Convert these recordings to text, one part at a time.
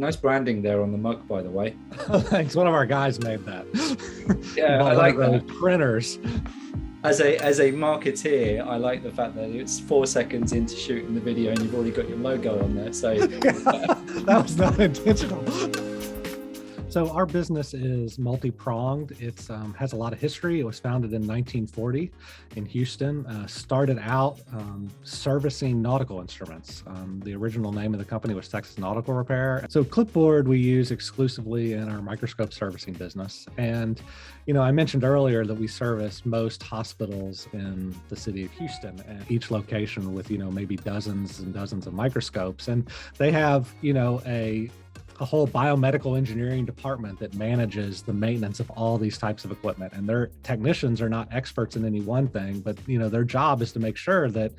Nice branding there on the mug, by the way. Thanks. One of our guys made that. Yeah, I like those that. printers. As a marketeer, I like the fact that it's 4 seconds into shooting the video and you've already got your logo on there. So that was not intentional. So our business is multi-pronged. It's has a lot of history. It was founded in 1940 in Houston. Started out servicing nautical instruments. The original name of the company was Texas Nautical Repair. So Klipboard we use exclusively in our microscope servicing business. And I mentioned earlier that we service most hospitals in the city of Houston, and each location with maybe dozens and dozens of microscopes, and they have a whole biomedical engineering department that manages the maintenance of all these types of equipment. And their technicians are not experts in any one thing, but their job is to make sure that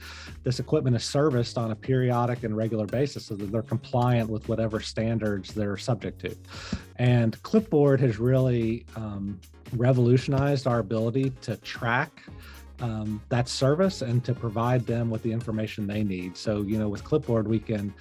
this equipment is serviced on a periodic and regular basis so that they're compliant with whatever standards they're subject to. And Klipboard has really revolutionized our ability to track that service and to provide them with the information they need. So, with Klipboard, we can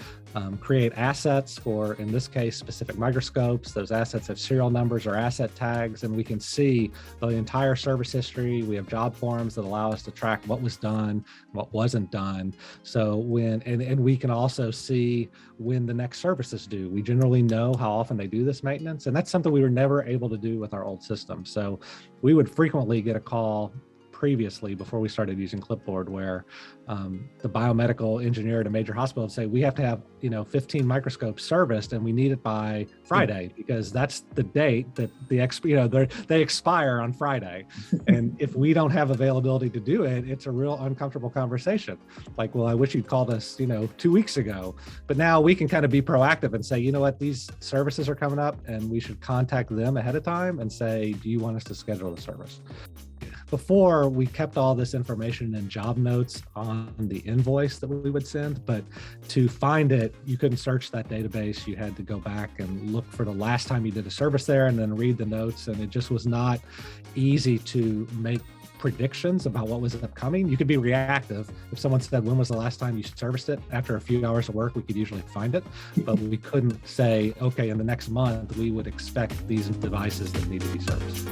create assets for, in this case, specific microscopes. Those assets have serial numbers or asset tags, and we can see the entire service history. We have job forms that allow us to track what was done, what wasn't done. So and we can also see when the next service is due. We generally know how often they do this maintenance, and that's something we were never able to do with our old system. So we would frequently get a call previously, before we started using Klipboard, where the biomedical engineer at a major hospital would say, we have to have 15 microscopes serviced and we need it by Friday, because that's the date that they expire on Friday. And if we don't have availability to do it, it's a real uncomfortable conversation. Like, well, I wish you'd called us 2 weeks ago. But now we can kind of be proactive and say, you know what, these services are coming up and we should contact them ahead of time and say, do you want us to schedule the service? Before, we kept all this information in job notes on the invoice that we would send, but to find it, you couldn't search that database. You had to go back and look for the last time you did a service there and then read the notes. And it just was not easy to make predictions about what was upcoming. You could be reactive. If someone said, when was the last time you serviced it? After a few hours of work, we could usually find it, but we couldn't say, okay, in the next month, we would expect these devices that need to be serviced.